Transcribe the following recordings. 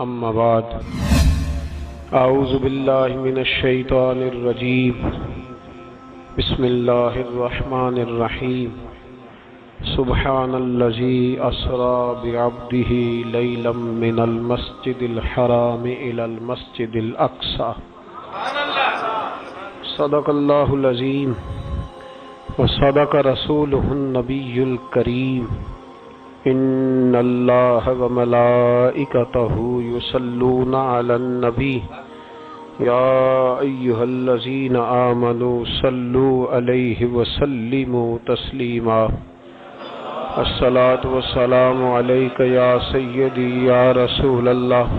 اما بعد اعوذ باللہ من الشیطان الرجیم بسم اللہ الرحمن الرحیم سبحان الذی اسری بعبدہ لیلا من المسجد الحرام الی المسجد الاقصی صدق اللہ العظیم وصدق رسولہ النبی الکریم ان اللہ وملائکتہ یصلون علی النبی یا ایہا الذین آمنوا صلوا علیہ وسلموا تسلیما الصلاۃ والسلام علیک یا سیدی یا رسول اللہ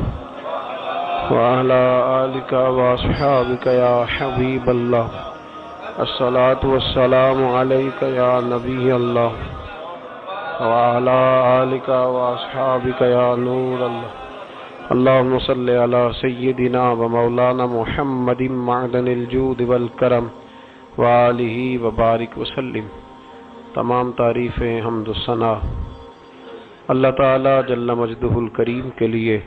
وعلی آلک واصحابک یا حبیب اللہ الصلاۃ والسلام علیک یا نبی اللہ وعلى آلك وأصحابك يا نور الله اللهم صل على سيدنا ومولانا محمد معدن الجود والکرم وآلہ وبارک وسلم۔ تمام تعریفیں حمد و ثنا اللہ تعالی جل مجدہ الکریم کے لیے،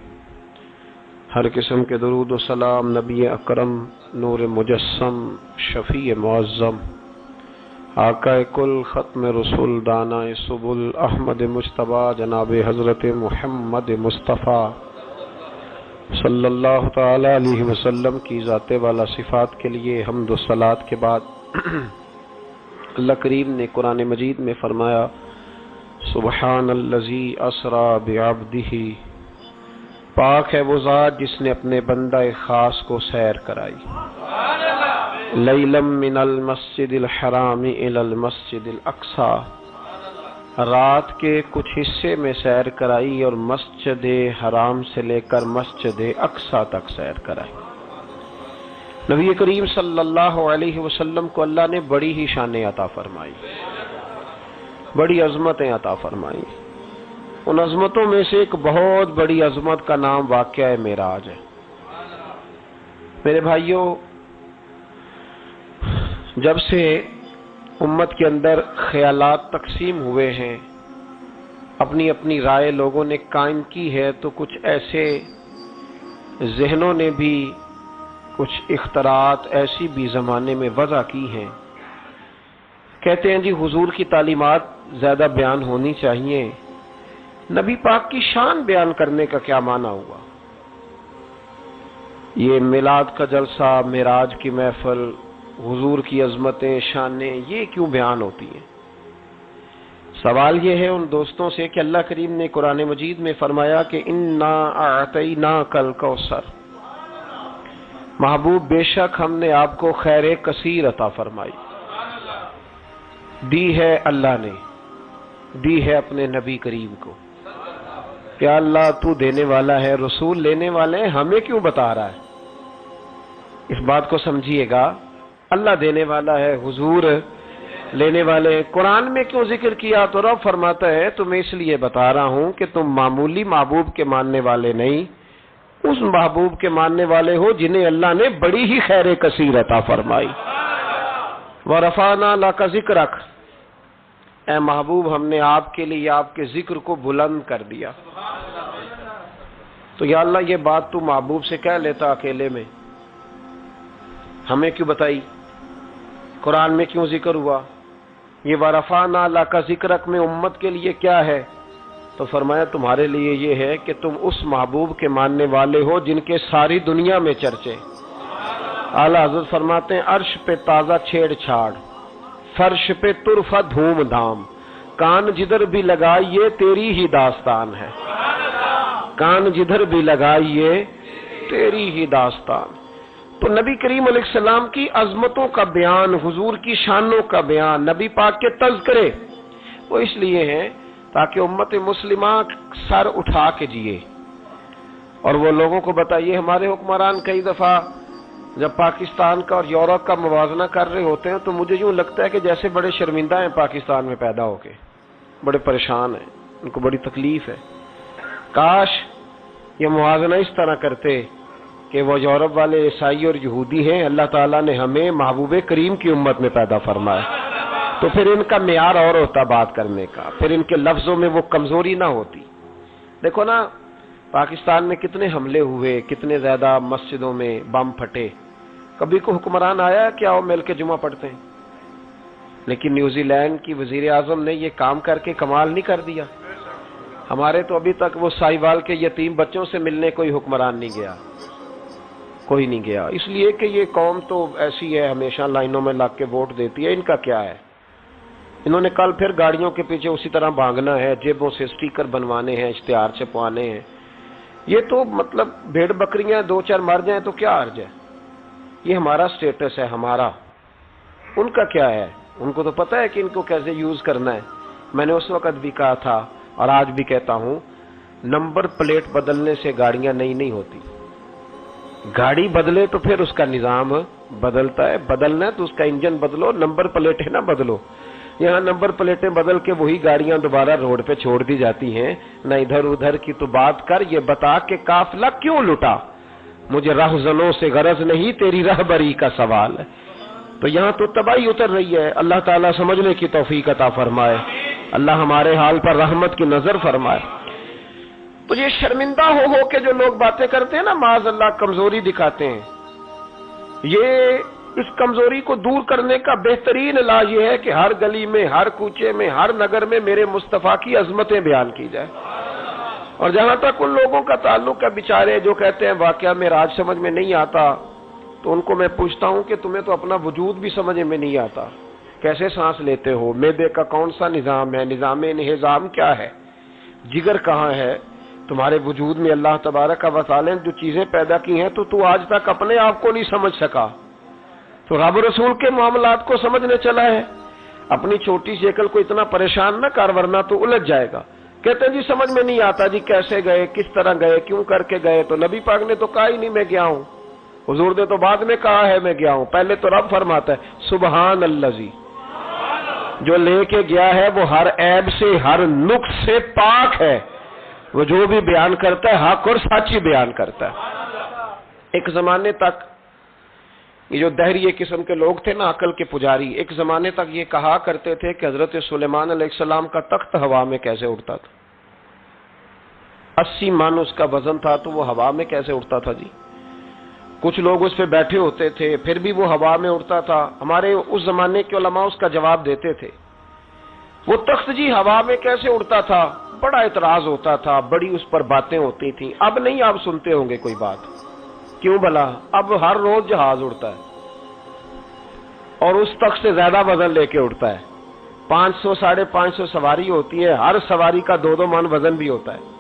ہر قسم کے درود و سلام نبی اکرم نور مجسم شفیع معظم آقا کل ختم رسول دانا سبل احمد مجتبی جناب حضرت محمد مصطفیٰ صلی اللہ تعالی علیہ وسلم کی ذات والا صفات کے لیے حمد و صلات کے بعد اللہ کریم نے قرآن مجید میں فرمایا سبحان الذی اسری بعبدہ، پاک ہے وہ ذات جس نے اپنے بندہ خاص کو سیر کرائی، لیلا من المسجد الحرام الی المسجد الاقصی، رات کے کچھ حصے میں سیر کرائی اور مسجد حرام سے لے کر مسجد اقصی تک سیر کرائی۔ نبی کریم صلی اللہ علیہ وسلم کو اللہ نے بڑی ہی شانیں عطا فرمائی، بڑی عظمتیں عطا فرمائی۔ ان عظمتوں میں سے ایک بہت بڑی عظمت کا نام واقعہ معراج ہے۔ میرے بھائیوں، جب سے امت کے اندر خیالات تقسیم ہوئے ہیں، اپنی اپنی رائے لوگوں نے قائم کی ہے، تو کچھ ایسے ذہنوں نے بھی کچھ اختراعات ایسی بھی زمانے میں وضع کی ہیں، کہتے ہیں جی حضور کی تعلیمات زیادہ بیان ہونی چاہیے، نبی پاک کی شان بیان کرنے کا کیا معنی ہوا؟ یہ میلاد کا جلسہ، معراج کی محفل، حضور کی عظمتیں، شانیں، یہ کیوں بیان ہوتی ہیں؟ سوال یہ ہے ان دوستوں سے کہ اللہ کریم نے قرآن مجید میں فرمایا کہ انا اعطیناک الکوثر، محبوب بے شک ہم نے آپ کو خیر کثیر عطا فرمائی، دی ہے اللہ نے، دی ہے اپنے نبی کریم کو۔ کیا اللہ تو دینے والا ہے، رسول لینے والے ہیں، ہمیں کیوں بتا رہا ہے؟ اس بات کو سمجھیے گا، اللہ دینے والا ہے، حضور لینے والے ہیں، قرآن میں کیوں ذکر کیا؟ تو رب فرماتا ہے تمہیں اس لیے بتا رہا ہوں کہ تم معمولی محبوب کے ماننے والے نہیں، اس محبوب کے ماننے والے ہو جنہیں اللہ نے بڑی ہی خیر کثیر عطا فرمائی۔ وَرَفَعْنَا لَكَ ذِكْرَكَ، اے محبوب ہم نے آپ کے لیے آپ کے ذکر کو بلند کر دیا۔ تو یا اللہ یہ بات تو محبوب سے کہہ لیتا اکیلے میں، ہمیں کیوں بتائی؟ قرآن میں کیوں ذکر ہوا؟ یہ وَرَفَعْنَا لَكَ ذِكْرَكَ میں امت کے لیے کیا ہے؟ تو فرمایا تمہارے لیے یہ ہے کہ تم اس محبوب کے ماننے والے ہو جن کے ساری دنیا میں چرچے۔ اعلیٰ حضرت فرماتے ہیں عرش پہ تازہ چھیڑ چھاڑ، فرش پہ طرفہ دھوم دھام، کان جدھر بھی لگائیے تیری ہی داستان ہے، کان جدھر بھی لگائیے تیری ہی داستان۔ تو نبی کریم علیہ السلام کی عظمتوں کا بیان، حضور کی شانوں کا بیان، نبی پاک کے تذکرے، وہ اس لیے ہیں تاکہ امت مسلمہ سر اٹھا کے جیے اور وہ لوگوں کو بتائیے۔ ہمارے حکمران کئی دفعہ جب پاکستان کا اور یورپ کا موازنہ کر رہے ہوتے ہیں تو مجھے یوں لگتا ہے کہ جیسے بڑے شرمندہ ہیں پاکستان میں پیدا ہو کے، بڑے پریشان ہیں، ان کو بڑی تکلیف ہے۔ کاش یہ موازنہ اس طرح کرتے کہ وہ یورپ والے عیسائی اور یہودی ہیں، اللہ تعالیٰ نے ہمیں محبوب کریم کی امت میں پیدا فرمایا، تو پھر ان کا معیار اور ہوتا بات کرنے کا، پھر ان کے لفظوں میں وہ کمزوری نہ ہوتی۔ دیکھو نا، پاکستان میں کتنے حملے ہوئے، کتنے زیادہ مسجدوں میں بم پھٹے، کبھی کو حکمران آیا کہ آؤ مل کے جمعہ پڑھتے ہیں؟ لیکن نیوزی لینڈ کی وزیر اعظم نے یہ کام کر کے کمال نہیں کر دیا؟ ہمارے تو ابھی تک وہ ساہیوال کے یتیم بچوں سے ملنے کوئی حکمران نہیں گیا، کوئی نہیں گیا، اس لیے کہ یہ قوم تو ایسی ہے، ہمیشہ لائنوں میں لگ کے ووٹ دیتی ہے۔ ان کا کیا ہے؟ انہوں نے کل پھر گاڑیوں کے پیچھے اسی طرح بھاگنا ہے، جیبوں سے سٹیکر بنوانے ہیں، اشتہار چھپوانے ہیں۔ یہ تو مطلب بھیڑ بکریاں دو چار مر جائیں تو کیا حرج ہے؟ یہ ہمارا سٹیٹس ہے، ہمارا۔ ان کا کیا ہے؟ ان کو تو پتہ ہے کہ ان کو کیسے یوز کرنا ہے۔ میں نے اس وقت بھی کہا تھا اور آج بھی کہتا ہوں، نمبر پلیٹ بدلنے سے گاڑیاں نئی نہیں ہوتی۔ گاڑی بدلے تو پھر اس کا نظام بدلتا ہے، بدلنا ہے تو اس کا انجن بدلو، نمبر پلیٹیں نہ بدلو۔ یہاں نمبر پلیٹیں بدل کے وہی گاڑیاں دوبارہ روڈ پہ چھوڑ دی جاتی ہیں۔ نہ ادھر ادھر کی تو بات کر، یہ بتا کہ قافلہ کیوں لٹا؟ مجھے رہزنوں سے غرض نہیں، تیری رہبری کا سوال ہے۔ تو یہاں تو تباہی اتر رہی ہے۔ اللہ تعالیٰ سمجھنے کی توفیق عطا فرمائے، اللہ ہمارے حال پر رحمت کی نظر فرمائے۔ تو یہ شرمندہ ہو کے جو لوگ باتیں کرتے ہیں نا، معاذ اللہ کمزوری دکھاتے ہیں، یہ اس کمزوری کو دور کرنے کا بہترین علاج یہ ہے کہ ہر گلی میں، ہر کوچے میں، ہر نگر میں میرے مصطفیٰ کی عظمتیں بیان کی جائے۔ اور جہاں تک ان لوگوں کا تعلق ہے بیچارے جو کہتے ہیں واقعہ معراج سمجھ میں نہیں آتا، تو ان کو میں پوچھتا ہوں کہ تمہیں تو اپنا وجود بھی سمجھ میں نہیں آتا، کیسے سانس لیتے ہو؟ معدے کا کون سا نظام ہے؟ نظام انہضام کیا ہے؟ جگر کہاں ہے؟ تمہارے وجود میں اللہ تبارک و تعالی نے جو چیزیں پیدا کی ہیں تو آج تک اپنے آپ کو نہیں سمجھ سکا، تو رب رسول کے معاملات کو سمجھنے چلا ہے۔ اپنی چھوٹی سی عقل کو اتنا پریشان نہ کر ورنہ تو الجھ جائے گا۔ کہتے ہیں جی سمجھ میں نہیں آتا، جی کیسے گئے، کس طرح گئے، کیوں کر کے گئے؟ تو نبی پاک نے تو کہا ہی نہیں میں گیا ہوں، حضور نے تو بعد میں کہا ہے میں گیا ہوں، پہلے تو رب فرماتا ہے سبحان الذی، جو لے کے گیا ہے وہ ہر عیب سے، ہر نقص سے پاک ہے، وہ جو بھی بیان کرتا ہے حق اور سچ ہی بیان کرتا ہے۔ ایک زمانے تک یہ جو دہریے قسم کے لوگ تھے نا، عقل کے پجاری، ایک زمانے تک یہ کہا کرتے تھے کہ حضرت سلیمان علیہ السلام کا تخت ہوا میں کیسے اڑتا تھا؟ 80 من اس کا وزن تھا تو وہ ہوا میں کیسے اڑتا تھا جی؟ کچھ لوگ اس پہ بیٹھے ہوتے تھے پھر بھی وہ ہوا میں اڑتا تھا۔ ہمارے اس زمانے کے علماء اس کا جواب دیتے تھے، وہ تخت جی ہوا میں کیسے اڑتا تھا؟ بڑا اعتراض ہوتا تھا، بڑی اس پر باتیں ہوتی تھیں۔ اب نہیں آپ سنتے ہوں گے کوئی بات، کیوں بھلا؟ اب ہر روز جہاز اڑتا ہے اور اس تخت سے زیادہ وزن لے کے اڑتا ہے۔ 500 550 سواری ہوتی ہے، ہر سواری کا 2 من وزن بھی ہوتا ہے۔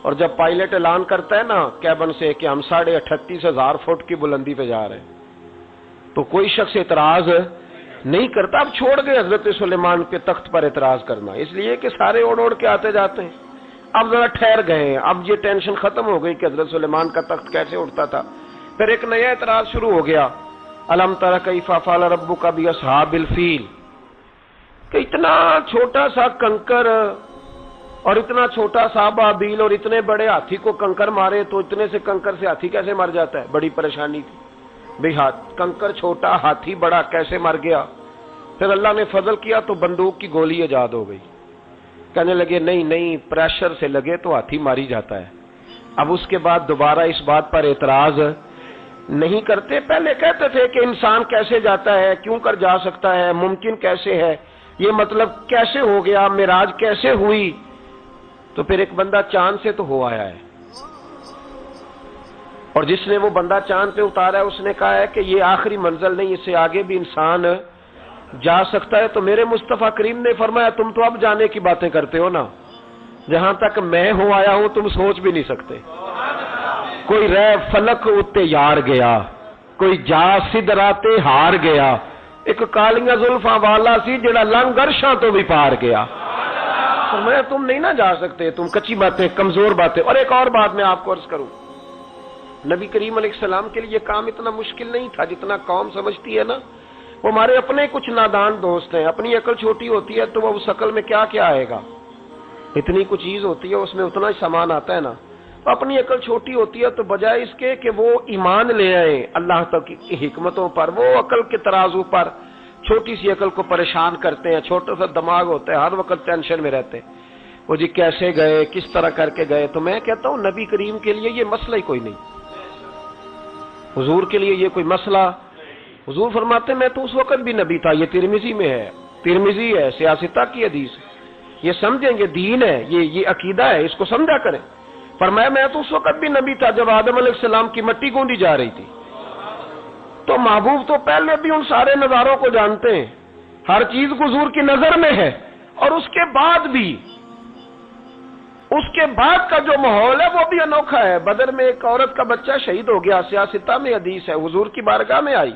اور جب پائلٹ اعلان کرتا ہے نا کیبن سے کہ ہم 38,500 فٹ کی بلندی پہ جا رہے ہیں، تو کوئی شخص اعتراض نہیں کرتا۔ اب چھوڑ گئے حضرت سلیمان کے تخت پر اعتراض کرنا، اس لیے کہ سارے اوڑ کے آتے جاتے ہیں۔ اب ذرا ٹھہر گئے، اب یہ ٹینشن ختم ہو گئی کہ حضرت سلیمان کا تخت کیسے اڑتا تھا۔ پھر ایک نیا اعتراض شروع ہو گیا، الم تر کیف فعل ربک باصحاب الفیل، کہ اتنا چھوٹا سا کنکر اور اتنا چھوٹا سا بابیل اور اتنے بڑے ہاتھی کو کنکر مارے تو اتنے سے کنکر سے ہاتھی کیسے مر جاتا ہے؟ بڑی پریشانی تھی بھئی، کنکر چھوٹا ہاتھی بڑا کیسے مر گیا؟ پھر اللہ نے فضل کیا تو بندوق کی گولی ایجاد ہو گئی۔ کہنے لگے نہیں پریشر سے لگے تو ہاتھی ماری جاتا ہے۔ اب اس کے بعد دوبارہ اس بات پر اعتراض نہیں کرتے۔ پہلے کہتے تھے کہ انسان کیسے جاتا ہے، کیوں کر جا سکتا ہے، ممکن کیسے ہے، یہ مطلب کیسے ہو گیا، معراج کیسے ہوئی؟ تو پھر ایک بندہ چاند سے تو ہو آیا ہے، اور جس نے وہ بندہ چاند پہ اتارا ہے اس نے کہا ہے کہ یہ آخری منزل نہیں، اس سے آگے بھی انسان جا سکتا ہے۔ تو میرے مصطفیٰ کریم نے فرمایا تم تو اب جانے کی باتیں کرتے ہو نا، جہاں تک میں ہو آیا ہوں تم سوچ بھی نہیں سکتے۔ کوئی رہ فلک اتے یار گیا، کوئی جا سدراتے ہار گیا، ایک کالیاں زلفاں والا سی جڑا لنگ عرشاں تو بھی پار گیا۔ فرمایا تم نہیں نہ جا سکتے، تم کچی باتیں، کمزور باتیں۔ اور ایک اور بات میں آپ کو عرض کروں، نبی کریم علیہ السلام کے لیے کام اتنا مشکل نہیں تھا جتنا قوم سمجھتی ہے نا۔ وہ ہمارے اپنے کچھ نادان دوست ہیں، اپنی عقل چھوٹی ہوتی ہے تو وہ اس عقل میں کیا کیا آئے گا، اتنی کچھ چیز ہوتی ہے اس میں اتنا ہی سامان آتا ہے نا۔ تو اپنی عقل چھوٹی ہوتی ہے تو بجائے اس کے کہ وہ ایمان لے آئیں اللہ تک کی حکمتوں پر، وہ عقل کے ترازو پر چھوٹی سی عقل کو پریشان کرتے ہیں، چھوٹا سا دماغ ہوتا ہے، ہر وقت ٹینشن میں رہتے ہیں۔ وہ جی کیسے گئے، کس طرح کر کے گئے، تو میں کہتا ہوں نبی کریم کے لیے یہ مسئلہ ہی کوئی نہیں، حضور کے لیے یہ کوئی مسئلہ. حضور فرماتے میں تو اس وقت بھی نبی تھا. یہ ترمذی میں ہے، ترمذی ہے، سیاستہ کی حدیث ہے. یہ سمجھیں گے دین ہے، یہ عقیدہ ہے، اس کو سمجھا کریں. فرمایا میں تو اس وقت بھی نبی تھا جب آدم علیہ السلام کی مٹی گوندی جا رہی تھی. تو محبوب تو پہلے بھی ان سارے نظاروں کو جانتے ہیں، ہر چیز حضور کی نظر میں ہے. اور اس کے بعد بھی، اس کے بعد کا جو ماحول ہے وہ بھی انوکھا ہے. بدر میں ایک عورت کا بچہ شہید ہو گیا، سیاستہ میں حدیث ہے. حضور کی بارگاہ میں آئی،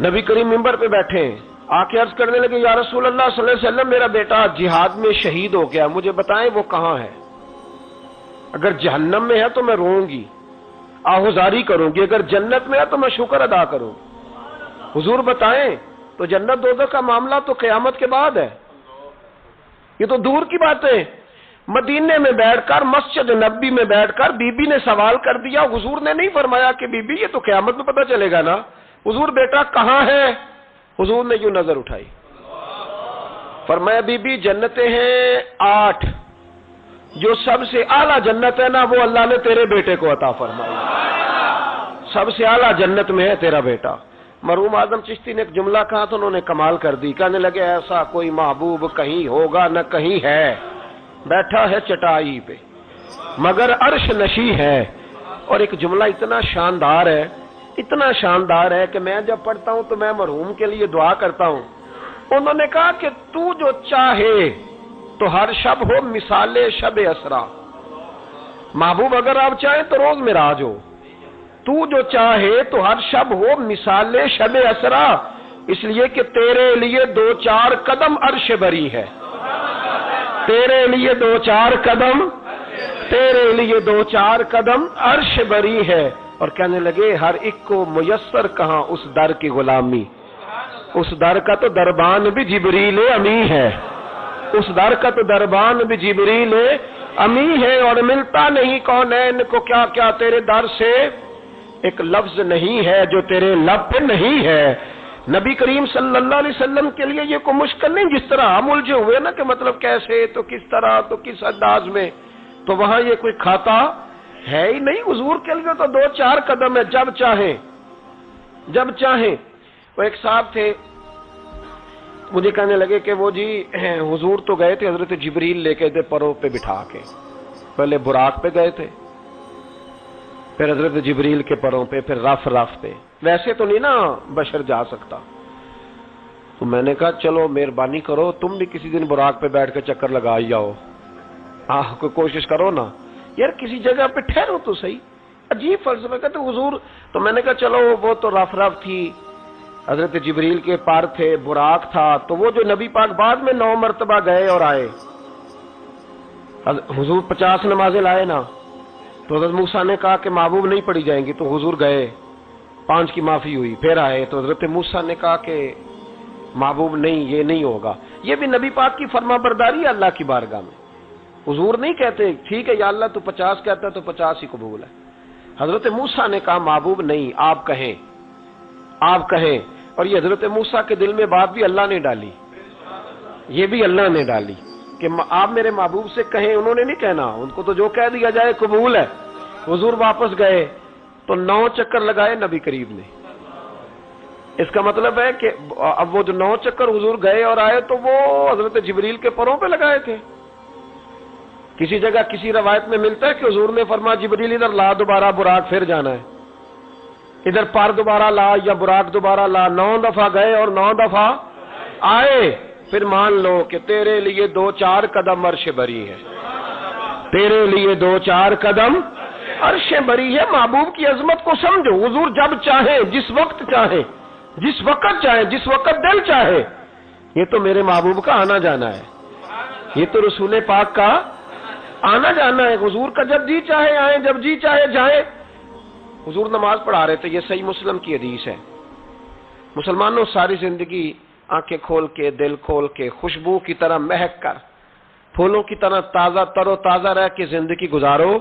نبی کریم منبر پہ بیٹھے ہیں، آ کے عرض کرنے لگے یا رسول اللہ صلی اللہ علیہ وسلم میرا بیٹا جہاد میں شہید ہو گیا، مجھے بتائیں وہ کہاں ہے. اگر جہنم میں ہے تو میں روؤں گی، آہوزاری کروں گی، اگر جنت میں ہے تو میں شکر ادا کروں. حضور بتائیں. تو جنت دوزخ کا معاملہ تو قیامت کے بعد ہے، یہ تو دور کی باتیں. مدینے میں بیٹھ کر، مسجد نبی میں بیٹھ کر بی بی نے سوال کر دیا. حضور نے نہیں فرمایا کہ بی بی یہ تو قیامت میں پتہ چلے گا نا. حضور بیٹا کہاں ہے؟ حضور نے یوں نظر اٹھائی، فرمایا بی بی جنتیں ہیں 8، جو سب سے اعلیٰ جنت ہے نا وہ اللہ نے تیرے بیٹے کو عطا فرمائی. سب سے اعلیٰ جنت میں ہے تیرا بیٹا. مرحوم اعظم چشتی نے ایک جملہ کہا تو انہوں نے کمال کر دی. کہنے لگے ایسا کوئی محبوب کہیں ہوگا نہ کہیں ہے، بیٹھا ہے چٹائی پہ مگر عرش نشی ہے. اور ایک جملہ اتنا شاندار ہے، اتنا شاندار ہے کہ میں جب پڑھتا ہوں تو میں مرحوم کے لیے دعا کرتا ہوں. انہوں نے کہا کہ تو جو چاہے تو ہر شب ہو مثال شب اسرا. محبوب اگر آپ چاہیں تو روز معراج ہو. تو جو چاہے تو ہر شب ہو مثال شب اسرا، اس لیے کہ تیرے لیے 2-4 قدم عرش بری ہے. تیرے لیے 2-4 قدم، تیرے لیے 2-4 قدم عرش بری ہے. اور کہنے لگے ہر ایک کو میسر کہاں اس در کی غلامی. اس در کا تو دربان بھی جبریل امی ہے، اس در کا تو دربان بھی جبریل امی ہے. اور ملتا نہیں کونین کو کیا کیا تیرے در سے، ایک لفظ نہیں ہے جو تیرے لب پہ نہیں ہے. نبی کریم صلی اللہ علیہ وسلم کے لیے یہ کوئی مشکل نہیں. جس طرح ہم الجھے ہوئے نا کہ مطلب کیسے، تو کس طرح، تو کس انداز میں، تو وہاں یہ کوئی کھاتا ہے ہی نہیں. حضور کے لیے تو 2-4 قدم ہے، جب چاہیں جب چاہیں. وہ ایک صاحب تھے، مجھے کہنے لگے کہ وہ جی حضور تو گئے تھے حضرت جبریل لے کے تھے پروں پہ بٹھا کے، پہلے براق پہ گئے تھے، پھر حضرت جبریل کے پروں پہ، پھر رف پہ. ویسے تو نہیں نا بشر جا سکتا. تو میں نے کہا چلو مہربانی کرو تم بھی کسی دن براق پہ بیٹھ کے چکر لگا ہی جاؤ. کوئی کوشش کرو نا یار، کسی جگہ پہ ٹھہرو تو صحیح. عجیب فلسفہ. کہتے حضور، تو میں نے کہا چلو وہ تو رف تھی، حضرت جبریل کے پار تھے، براق تھا. تو وہ جو نبی پاک بعد میں 9 مرتبہ گئے اور آئے، حضور 50 نمازیں لائے نا، تو حضرت موسیٰ نے کہا کہ محبوب نہیں پڑھی جائیں گی، تو حضور گئے، 5 کی معافی ہوئی. پھر آئے تو حضرت موسیٰ نے کہا کہ محبوب نہیں، یہ نہیں ہوگا. یہ بھی نبی پاک کی فرما برداری ہے اللہ کی بارگاہ میں. حضور نہیں کہتے ٹھیک ہے یا اللہ تو 50 کہتا ہے تو 50 ہی قبول ہے. حضرت موسیٰ نے کہا محبوب نہیں، آپ کہیں، آپ کہیں. اور یہ حضرت موسیٰ کے دل میں بات بھی اللہ نے ڈالی، یہ بھی اللہ نے ڈالی کہ آپ میرے محبوب سے کہیں. انہوں نے نہیں کہنا، ان کو تو جو کہہ دیا جائے قبول ہے. حضور واپس گئے تو 9 چکر لگائے نبی کریم نے. اس کا مطلب ہے کہ اب وہ جو 9 چکر حضور گئے اور آئے تو وہ حضرت جبریل کے پروں پہ لگائے تھے. کسی جگہ کسی روایت میں ملتا ہے کہ حضور نے فرمایا جبریل ادھر لا دوبارہ براق پھر جانا ہے، ادھر پر دوبارہ لا یا براق دوبارہ لا. 9 دفعہ گئے اور 9 دفعہ آئے. پھر مان لو کہ تیرے لیے 2-4 قدم عرش بری ہے، تیرے لیے 2-4 قدم عرش بری ہے. محبوب کی عظمت کو سمجھو. حضور جب چاہے، جس وقت چاہے، جس وقت چاہے، جس وقت دل چاہے. یہ تو میرے محبوب کا آنا جانا ہے، یہ تو رسول پاک کا آنا جانا ہے. حضور کا جب جی چاہے آئیں، جب جی چاہے جائیں. حضور نماز پڑھا رہے تھے، یہ صحیح مسلم کی حدیث ہے. مسلمانوں ساری زندگی آنکھیں کھول کے، دل کھول کے، خوشبو کی طرح مہک کر، پھولوں کی طرح تازہ تر و تازہ رہ کے زندگی گزارو،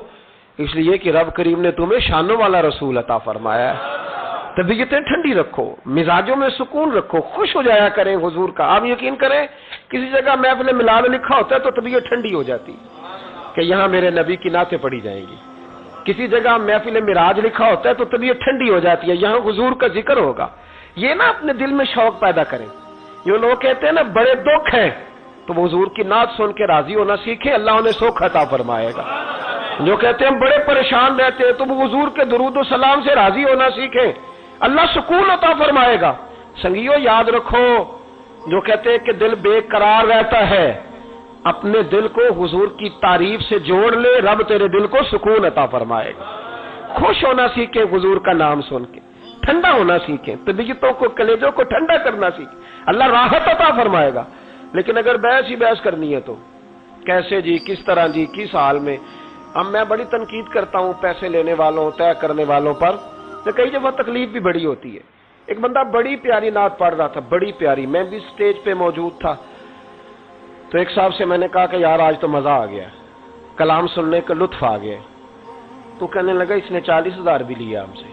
اس لیے کہ رب کریم نے تمہیں شانوں والا رسول عطا فرمایا ہے. طبیعتیں ٹھنڈی رکھو، مزاجوں میں سکون رکھو، خوش ہو جایا کریں حضور کا. آپ یقین کریں کسی جگہ محفل میلاد لکھا ہوتا ہے تو طبیعت ٹھنڈی ہو جاتی کہ یہاں میرے نبی کی نعتیں پڑھی جائیں گی. کسی جگہ محفل معراج لکھا ہوتا ہے تو طبیعت ٹھنڈی ہو جاتی ہے، یہاں حضور کا ذکر ہوگا. یہ نا اپنے دل میں شوق پیدا کریں. جو لوگ کہتے ہیں نا بڑے دکھ ہیں تو وہ حضور کی نعت سن کے راضی ہونا سیکھیں، اللہ انہیں سکھ عطا فرمائے گا. جو کہتے ہیں بڑے پریشان رہتے ہیں تو وہ حضور کے درود و سلام سے راضی ہونا سیکھیں، اللہ سکون عطا فرمائے گا. سنگیو یاد رکھو، جو کہتے ہیں کہ دل بے قرار رہتا ہے، اپنے دل کو حضور کی تعریف سے جوڑ لے، رب تیرے دل کو سکون عطا فرمائے گا. خوش ہونا سیکھیں حضور کا نام سن کے، ٹھنڈا ہونا سیکھیں، طبیعتوں کو کلیجوں کو ٹھنڈا کرنا سیکھیں، اللہ راحت عطا فرمائے گا. لیکن اگر بحث ہی بحث کرنی ہے تو کیسے جی، کس طرح جی، کس حال میں. اب میں بڑی تنقید کرتا ہوں پیسے لینے والوں، طے کرنے والوں پر، تو کئی دفعہ تکلیف بھی بڑی ہوتی ہے. ایک بندہ بڑی پیاری نعت پڑھ رہا تھا، بڑی پیاری، میں بھی سٹیج پہ موجود تھا. تو ایک صاحب سے میں نے کہا کہ یار آج تو مزہ آ گیا، کلام سننے کا لطف آ گیا. تو کہنے لگا اس نے 40,000 بھی لیا ہم سے.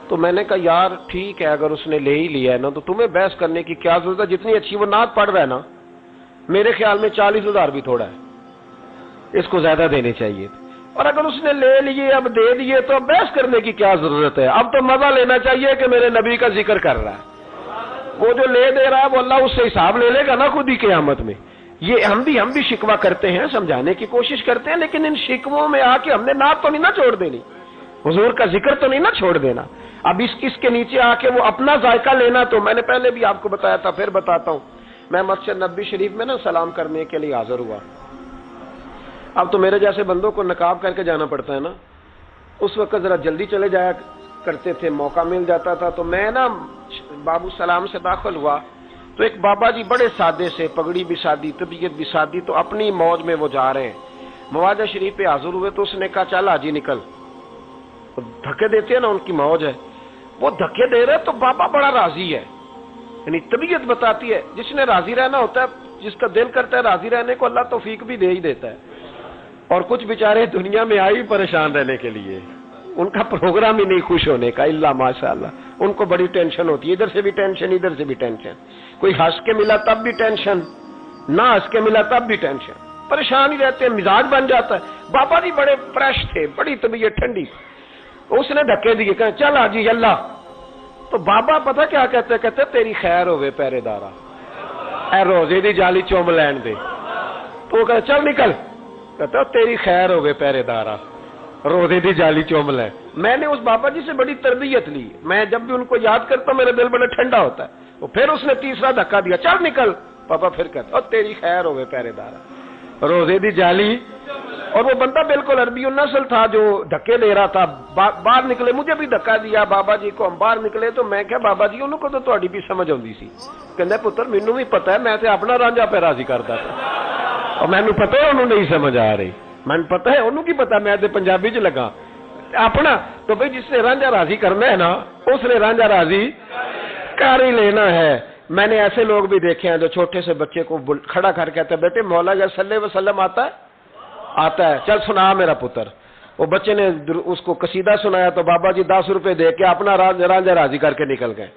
تو میں نے کہا یار ٹھیک ہے، اگر اس نے لے ہی لیا ہے نا تو تمہیں بحث کرنے کی کیا ضرورت ہے؟ جتنی اچھی وہ نعت پڑھ رہا ہے نا، میرے خیال میں 40,000 بھی تھوڑا ہے، اس کو زیادہ دینے چاہیے. اور اگر اس نے لے لیے، اب دے دیے، تو اب بحث کرنے کی کیا ضرورت ہے؟ اب تو مزہ لینا چاہیے کہ میرے نبی کا ذکر کر رہا ہے. وہ جو لے دے رہا ہے وہ اللہ اس سے حساب لے لے گا نا خود ہی قیامت میں. یہ ہم بھی شکوہ کرتے ہیں، سمجھانے کی کوشش کرتے ہیں، لیکن ان شکووں میں آ کے ہم نے نعت تو نہیں نہ چھوڑ دینی، حضور کا ذکر تو نہیں نہ چھوڑ دینا. اب اس کے نیچے آ کے وہ اپنا ذائقہ لینا. تو میں نے پہلے بھی آپ کو بتایا تھا، پھر بتاتا ہوں. میں مسجد نبوی شریف میں نا سلام کرنے کے لیے حاضر ہوا. اب تو میرے جیسے بندوں کو نقاب کر کے جانا پڑتا ہے نا، اس وقت ذرا جلدی چلے جایا کرتے تھے، موقع مل جاتا تھا. تو میں نا بابو سلام سے داخل ہوا تو ایک بابا جی بڑے سادے سے، پگڑی بھی سادی، طبیعت بھی سادی، تو اپنی موج میں وہ جا رہے ہیں. مواجہ شریف پہ حاضر ہوئے تو اس نے کہا چل حاجی نکل. دھکے دیتے ہیں نا، ان کی موج ہے، وہ دھکے دے رہے تو بابا بڑا راضی ہے. یعنی طبیعت بتاتی ہے جس نے راضی رہنا ہوتا ہے، جس کا دل کرتا ہے راضی رہنے کو، اللہ توفیق بھی دے ہی دیتا ہے. اور کچھ بیچارے دنیا میں آئی پریشان رہنے کے لیے، ان کا پروگرام ہی نہیں خوش ہونے کا، اللہ ماشاءاللہ. ان کو بڑی ٹینشن ہوتی ہے، ادھر سے بھی ٹینشن، ادھر سے بھی ٹینشن. کوئی ہنس کے ملا تب بھی ٹینشن، نہ ہنس کے ملا تب بھی ٹینشن، پریشان ہی رہتے ہیں، مزاج بن جاتا ہے. بابا جی بڑے فریش تھے، بڑی طبیعت ٹھنڈی. اس نے دھکے دیے، کہ چل حاجی اللہ. تو بابا پتہ کیا کہتے تیری خیر ہوئے پہرے دارا، اے روزے دی جالی چوم لین دے. تو وہ کہتے چل نکل. کہتا تیری خیر ہوئے پہرے دارا، روزے دی جالی چوم لے. میں نے اس بابا جی سے بڑی تربیت لی. میں جب بھی ان کو یاد کرتا ہوں میرا دل بڑا ٹھنڈا ہوتا ہے. وہ پھر اس نے تیسرا دھکا دیا، چل نکل. پاپا پھر کہتا تیری خیر ہوئے پہرے دارا، روزے دی جالی. اور وہ بندہ بالکل عربی النسل تھا جو دھکے دے رہا تھا. باہر نکلے، مجھے بھی دھکا دیا بابا جی کو. ہم باہر نکلے تو میں کیا بابا جی انہوں کو تو تہاڈی بھی سمجھ آتی سی. کہندا پتر مینوں بھی پتا ہے، میں تے اپنا رانجھا پہ راضی کرتا تھا، اور مینوں پتا ہے انہوں نہیں سمجھ آ رہی. میں پتا ہے انہوں کی پتا، میں تے پنجابی چ لگا اپنا. تو بھائی جس نے رانجھا راضی کرنا ہے نا، اس نے رانجھا راضی کر ہی لینا ہے. میں نے ایسے لوگ بھی دیکھے ہیں جو چھوٹے سے بچے کو کھڑا کر کہتے ہیں بیٹے مولا یا صلی اللہ علیہ وسلم آتا ہے، چل سنا میرا پتر. وہ بچے نے اس کو قصیدہ سنایا تو بابا جی 10 روپے دے کے اپنا رانجھا راضی کر کے نکل گئے.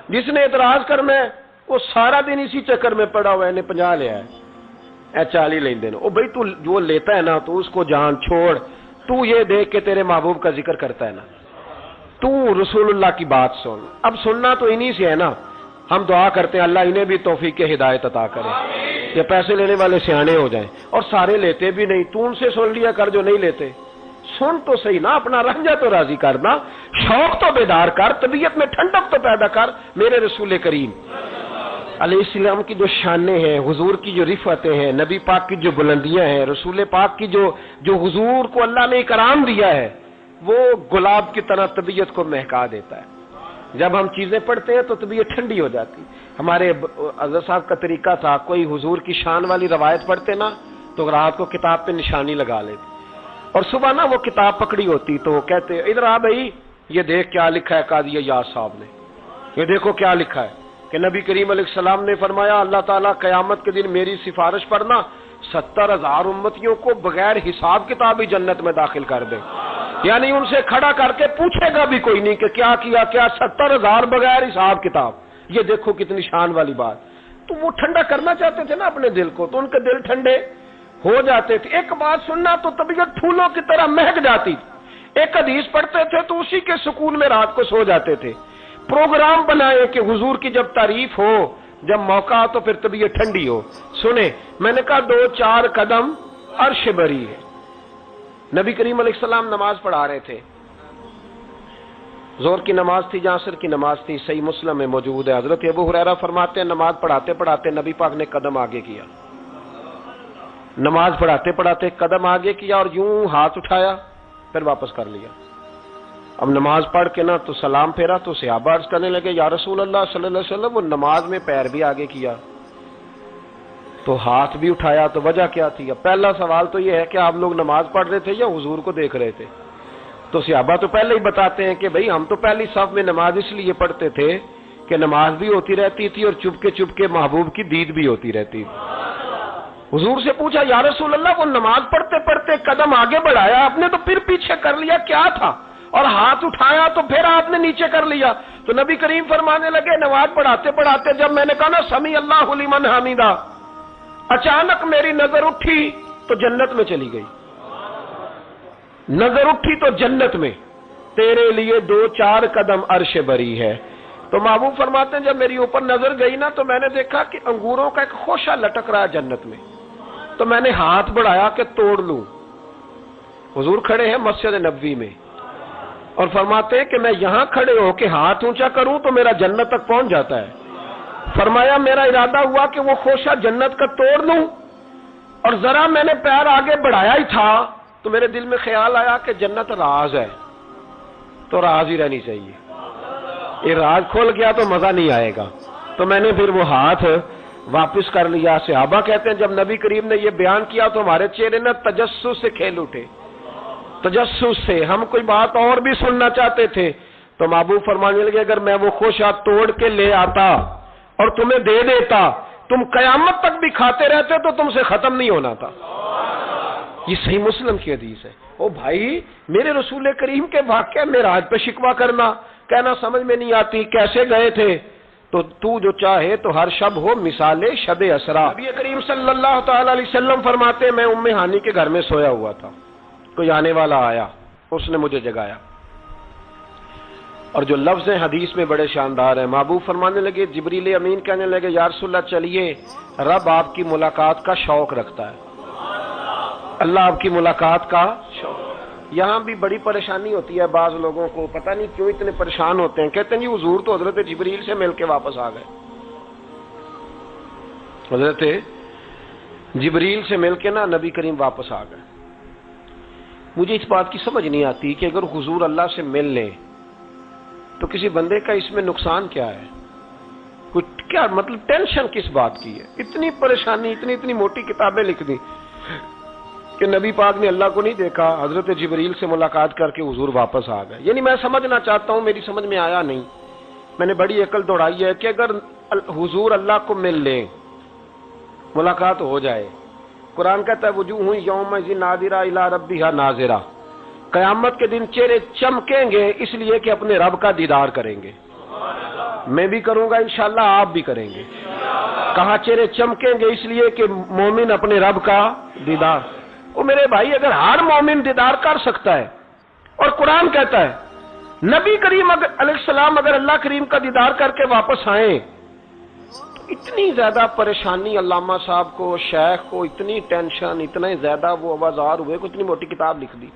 جس نے اعتراض کرنا ہے وہ سارا دن اسی چکر میں پڑا ہوا ہے، نے 50 لیا ہے، اے 40 لیں دینا. او بھائی تو جو لیتا ہے نا تو اس کو جان چھوڑ. تو یہ دیکھ کے تیرے محبوب کا ذکر کرتا ہے نا، تو رسول اللہ کی بات سن. اب سننا تو انہی سے ہے نا. ہم دعا کرتے ہیں اللہ انہیں بھی توفیق کے ہدایت عطا کرے، یہ پیسے لینے والے سیانے ہو جائیں. اور سارے لیتے بھی نہیں، تو ان سے سن لیا کر جو نہیں لیتے. سن تو صحیح نا، اپنا رنجا تو راضی کرنا، شوق تو بیدار کر، طبیعت میں ٹھنڈک تو پیدا کر. میرے رسول کریم علیہ السلام کی جو شانیں ہیں، حضور کی جو رفعتیں ہیں، نبی پاک کی جو بلندیاں ہیں، رسول پاک کی جو حضور کو اللہ نے اکرام دیا ہے، وہ گلاب کی طرح طبیعت کو مہکا دیتا ہے. جب ہم چیزیں پڑھتے ہیں تو طبیعت ٹھنڈی ہو جاتی. ہمارے حضرت صاحب کا طریقہ تھا، کوئی حضور کی شان والی روایت پڑھتے نا تو رات کو کتاب پہ نشانی لگا لیتے، اور صبح نا وہ کتاب پکڑی ہوتی تو کہتے ادھر آ بھائی یہ دیکھ کیا لکھا ہے قاضی ایاز صاحب نے، یہ دیکھو کیا لکھا ہے کہ نبی کریم علیہ السلام نے فرمایا اللہ تعالیٰ قیامت کے دن میری سفارش پڑھنا 70,000 امتیوں کو بغیر حساب کتاب ہی جنت میں داخل کر دے. یعنی ان سے کھڑا کر کے پوچھے گا بھی کوئی نہیں کہ کیا کیا، کیا 70,000 بغیر حساب کتاب. یہ دیکھو کتنی شان والی بات. تو وہ ٹھنڈا کرنا چاہتے تھے نا اپنے دل کو، تو ان کے دل ٹھنڈے ہو جاتے تھے. ایک بات سننا تو طبیعت پھولوں کی طرح مہک جاتی. ایک حدیث پڑھتے تھے تو اسی کے سکون میں رات کو سو جاتے تھے. پروگرام بنائے کہ حضور کی جب تعریف ہو، جب موقع ہو تو پھر طبیعت ٹھنڈی ہو. سنیں، میں نے کہا 2-4 قدم عرش بری ہے. نبی کریم علیہ السلام نماز پڑھا رہے تھے. ظہر کی نماز تھی یا عصر کی نماز تھی، صحیح مسلم میں موجود ہے. حضرت ابو ہریرہ فرماتے ہیں نماز پڑھاتے پڑھاتے نبی پاک نے قدم آگے کیا. نماز پڑھاتے پڑھاتے قدم آگے کیا اور یوں ہاتھ اٹھایا، پھر واپس کر لیا. اب نماز پڑھ کے نا تو سلام پھیرا تو صحابہ عرض کرنے لگے یا رسول اللہ صلی اللہ علیہ وسلم، وہ نماز میں پیر بھی آگے کیا تو ہاتھ بھی اٹھایا، تو وجہ کیا تھی؟ اب پہلا سوال تو یہ ہے کہ آپ لوگ نماز پڑھ رہے تھے یا حضور کو دیکھ رہے تھے؟ تو صحابہ تو پہلے ہی بتاتے ہیں کہ بھئی ہم تو پہلی صف میں نماز اس لیے پڑھتے تھے کہ نماز بھی ہوتی رہتی تھی اور چپ کے محبوب کی دید بھی ہوتی رہتی تھی. حضور سے پوچھا یا رسول اللہ، وہ نماز پڑھتے پڑھتے قدم آگے بڑھایا آپ نے تو پھر پیچھے کر لیا، کیا تھا؟ اور ہاتھ اٹھایا تو پھر آپ نے نیچے کر لیا. تو نبی کریم فرمانے لگے نماز پڑھاتے پڑھاتے جب میں نے کہا نا سمیع اللہ لمن حمیدہ، اچانک میری نظر اٹھی تو جنت میں چلی گئی. نظر اٹھی تو جنت میں، تیرے لیے 2-4 قدم عرش بری ہے. تو محبوب فرماتے ہیں جب میری اوپر نظر گئی نا تو میں نے دیکھا کہ انگوروں کا ایک خوشہ لٹک رہا ہے جنت میں. تو میں نے ہاتھ بڑھایا کہ توڑ لوں. حضور کھڑے ہیں مسجد نبوی میں اور فرماتے ہیں کہ میں یہاں کھڑے ہو کے ہاتھ اونچا کروں تو میرا جنت تک پہنچ جاتا ہے. فرمایا میرا ارادہ ہوا کہ وہ خوشہ جنت کا توڑ لوں، اور ذرا میں نے پیر آگے بڑھایا ہی تھا تو میرے دل میں خیال آیا کہ جنت راز ہے تو راز ہی رہنی چاہیے. یہ راز کھول گیا تو مزہ نہیں آئے گا. تو میں نے پھر وہ ہاتھ واپس کر لیا. صحابہ کہتے ہیں جب نبی کریم نے یہ بیان کیا تو ہمارے چہرے نے تجسس سے کھیل اٹھے. تجسس سے ہم کوئی بات اور بھی سننا چاہتے تھے. تو محبوب فرمانے لگے اگر میں وہ خوشہ توڑ کے لے آتا اور تمہیں دے دیتا، تم قیامت تک بھی کھاتے رہتے تو تم سے ختم نہیں ہونا تھا. یہ صحیح مسلم کی حدیث ہے. او بھائی، میرے رسول کریم کے واقعہ معراج پہ شکوہ کرنا، کہنا سمجھ میں نہیں آتی کیسے گئے تھے. تو جو چاہے تو ہر شب ہو مثال شب اسرا. نبی کریم صلی اللہ تعالی علیہ وسلم فرماتے میں ام ہانی کے گھر میں سویا ہوا تھا، کوئی آنے والا آیا، اس نے مجھے جگایا. اور جو لفظ ہیں حدیث میں بڑے شاندار ہیں. محبوب فرمانے لگے جبریل امین کہنے لگے یا رسول اللہ چلیے، رب آپ کی ملاقات کا شوق رکھتا ہے. اللہ آپ کی ملاقات کا شوق. یہاں بھی بڑی پریشانی ہوتی ہے بعض لوگوں کو، پتہ نہیں کیوں اتنے پریشان ہوتے ہیں. کہتے ہیں جی حضور تو حضرت جبریل سے مل کے واپس آ گئے. حضرت جبریل سے مل کے نا نبی کریم واپس آ گئے. مجھے اس بات کی سمجھ نہیں آتی کہ اگر حضور اللہ سے مل لیں تو کسی بندے کا اس میں نقصان کیا ہے؟ کوئی کیا مطلب ٹینشن کس بات کی ہے؟ اتنی پریشانی، اتنی موٹی کتابیں لکھ دی کہ نبی پاک نے اللہ کو نہیں دیکھا، حضرت جبریل سے ملاقات کر کے حضور واپس آ گئے. یعنی میں سمجھنا چاہتا ہوں، میری سمجھ میں آیا نہیں. میں نے بڑی عقل دوڑائی ہے کہ اگر حضور اللہ کو مل لیں، ملاقات ہو جائے. قرآن کہتا ہے وجوہ یومئذ ناظرہ الی ربہا ناظرہ، قیامت کے دن چہرے چمکیں گے اس لیے کہ اپنے رب کا دیدار کریں گے. میں بھی کروں گا انشاءاللہ، آپ بھی کریں گے. کہاں چہرے چمکیں گے؟ اس لیے کہ مومن اپنے رب کا دیدار. وہ میرے بھائی اگر ہر مومن دیدار کر سکتا ہے، اور قرآن کہتا ہے نبی کریم علیہ السلام اگر اللہ کریم کا دیدار کر کے واپس آئیں تو اتنی زیادہ پریشانی علامہ صاحب کو، شیخ کو اتنی ٹینشن، اتنے زیادہ وہ آوازار ہوئے کہ اتنی موٹی کتاب لکھ دی.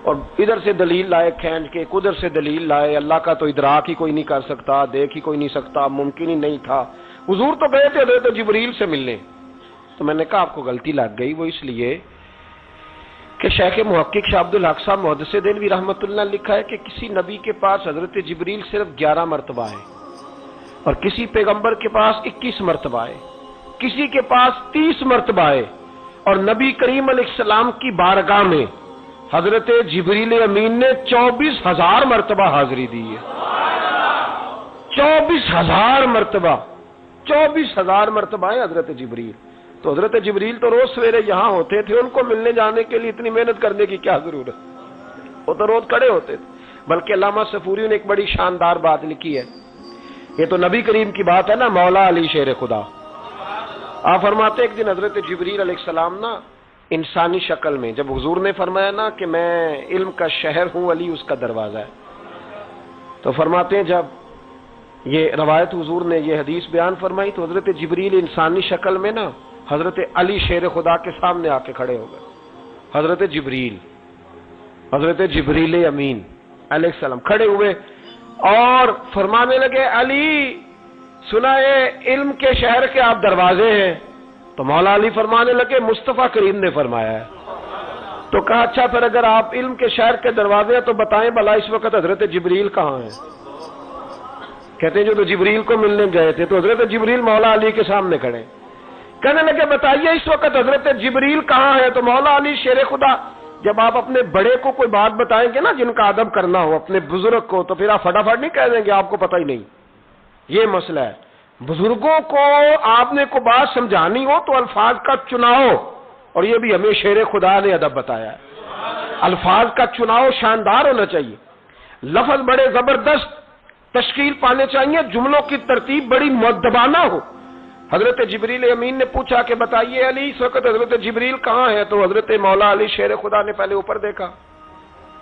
اور ادھر سے دلیل لائے کھینچ کے، ادھر سے دلیل لائے. اللہ کا تو ادراک ہی کوئی نہیں کر سکتا، دیکھ ہی کوئی نہیں سکتا، ممکن ہی نہیں تھا. حضور تو گئے تھے تو جبریل سے ملنے. تو میں نے کہا آپ کو غلطی لگ گئی. وہ اس لیے کہ شیخ محقق شاہ عبد الحق صاحب محدث دہلوی رحمۃ اللہ لکھا ہے کہ کسی نبی کے پاس حضرت جبریل صرف 11 مرتبہ ہے، اور کسی پیغمبر کے پاس 21 مرتبہ ہے، کسی کے پاس 30 مرتبہ ہے. اور نبی کریم علیہ السلام کی بارگاہ میں حضرت جبریل امین نے 24,000 مرتبہ حاضری دی ہے. 24,000 مرتبہ، 24,000 مرتبہ ہے حضرت جبریل. تو حضرت جبریل تو روز سویرے یہاں ہوتے تھے، ان کو ملنے جانے کے لیے اتنی محنت کرنے کی کیا ضرورت؟ وہ تو روز کھڑے ہوتے تھے. بلکہ علامہ صفوری نے ایک بڑی شاندار بات لکھی ہے. یہ تو نبی کریم کی بات ہے نا, مولا علی شیر خدا. آپ فرماتے ایک دن حضرت جبریل علیہ السلام نا انسانی شکل میں, جب حضور نے فرمایا نا کہ میں علم کا شہر ہوں, علی اس کا دروازہ ہے, تو فرماتے ہیں جب یہ روایت حضور نے یہ حدیث بیان فرمائی تو حضرت جبریل انسانی شکل میں نا حضرت علی شیر خدا کے سامنے آ کے کھڑے ہو گئے. حضرت جبریل امین علیہ السلام کھڑے ہوئے اور فرمانے لگے, علی سنا ہے علم کے شہر کے آپ دروازے ہیں. تو مولا علی فرمانے لگے, مصطفیٰ کریم نے فرمایا ہے. تو کہا اچھا پھر اگر آپ علم کے شہر کے دروازے ہیں تو بتائیں بھلا اس وقت حضرت جبریل کہاں ہیں؟ کہتے ہیں جو تو جبریل کو ملنے گئے تھے تو حضرت جبریل مولا علی کے سامنے کھڑے. کہنے لگے بتائیے اس وقت حضرت جبریل کہاں ہے؟ تو مولا علی شیر خدا, جب آپ اپنے بڑے کو کوئی بات بتائیں گے نا جن کا ادب کرنا ہو اپنے بزرگ کو, تو پھر آپ فٹافٹ نہیں کہہ دیں گے آپ کو پتہ ہی نہیں. یہ مسئلہ ہے, بزرگوں کو آپ نے کوئی بات سمجھانی ہو تو الفاظ کا چناؤ, اور یہ بھی ہمیں شیر خدا نے ادب بتایا ہے. الفاظ کا چناؤ شاندار ہونا چاہیے, لفظ بڑے زبردست تشکیل پانے چاہیے, جملوں کی ترتیب بڑی مؤدبانہ ہو. حضرت جبریل امین نے پوچھا کہ بتائیے علی اس وقت حضرت جبریل کہاں ہے؟ تو حضرت مولا علی شیر خدا نے پہلے اوپر دیکھا,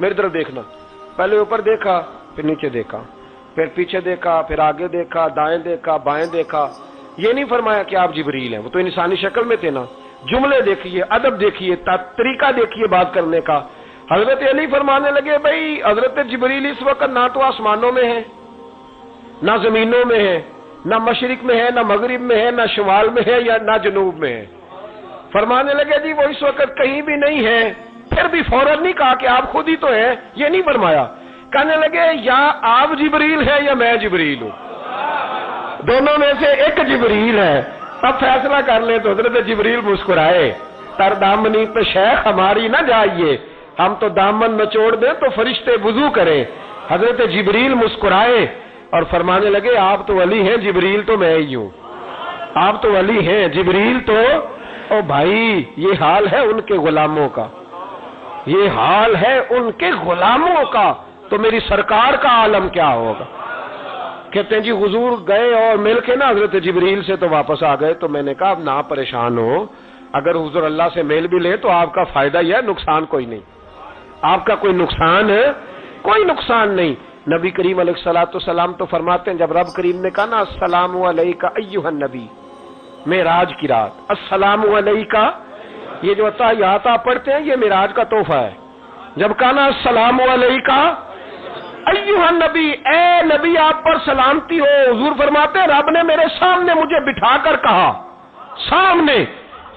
میری طرف دیکھنا, پہلے اوپر دیکھا, پھر نیچے دیکھا, پھر پیچھے دیکھا, پھر آگے دیکھا, دائیں دیکھا, بائیں دیکھا. یہ نہیں فرمایا کہ آپ جبریل ہیں, وہ تو انسانی شکل میں تھے نا. جملے دیکھیے, ادب دیکھیے, طریقہ دیکھیے بات کرنے کا. حضرت علی فرمانے لگے بھائی حضرت جبریل اس وقت نہ تو آسمانوں میں ہے, نہ زمینوں میں ہے, نہ مشرق میں ہے, نہ مغرب میں ہے, نہ شمال میں ہے, یا نہ جنوب میں ہے. فرمانے لگے جی وہ اس وقت کہیں بھی نہیں ہے. پھر بھی فوراً نہیں کہا کہ آپ خود ہی تو ہیں, یہ نہیں فرمایا. کہنے لگے یا آپ جبریل ہے یا میں جبریل ہوں, دونوں میں سے ایک جبریل ہے, اب فیصلہ کر لیں. تو حضرت جبریل مسکرائے, تر دامنی پہ شیخ ہماری نہ جائیے, ہم تو دامن نچوڑ دیں تو فرشتے وضو کریں. حضرت جبریل مسکرائے اور فرمانے لگے آپ تو ولی ہیں, جبریل تو میں ہی ہوں. آپ تو ولی ہیں, جبریل تو, او بھائی یہ حال ہے ان کے غلاموں کا, یہ حال ہے ان کے غلاموں کا, تو میری سرکار کا عالم کیا ہوگا. کہتے ہیں جی حضور گئے اور مل کے نا حضرت جبریل سے تو واپس آ گئے. تو میں نے کہا اب نہ پریشان ہو, اگر حضور اللہ سے میل بھی لے تو آپ کا فائدہ ہی ہے, نقصان کوئی نہیں. آپ کا کوئی نقصان ہے, کوئی نقصان نہیں. نبی کریم علیہ الصلوۃ والسلام تو فرماتے ہیں جب رب کریم نے کہا نا السلام علیکہ ایھا النبی, معراج کی رات, السلام علیکہ, یہ جو تحیات آپ پڑھتے ہیں یہ معراج کا تحفہ ہے. جب کہا نا السلام علیکہ ایھا النبی, اے نبی آپ پر سلامتی ہو. حضور فرماتے ہیں رب نے میرے سامنے مجھے بٹھا کر کہا, سامنے,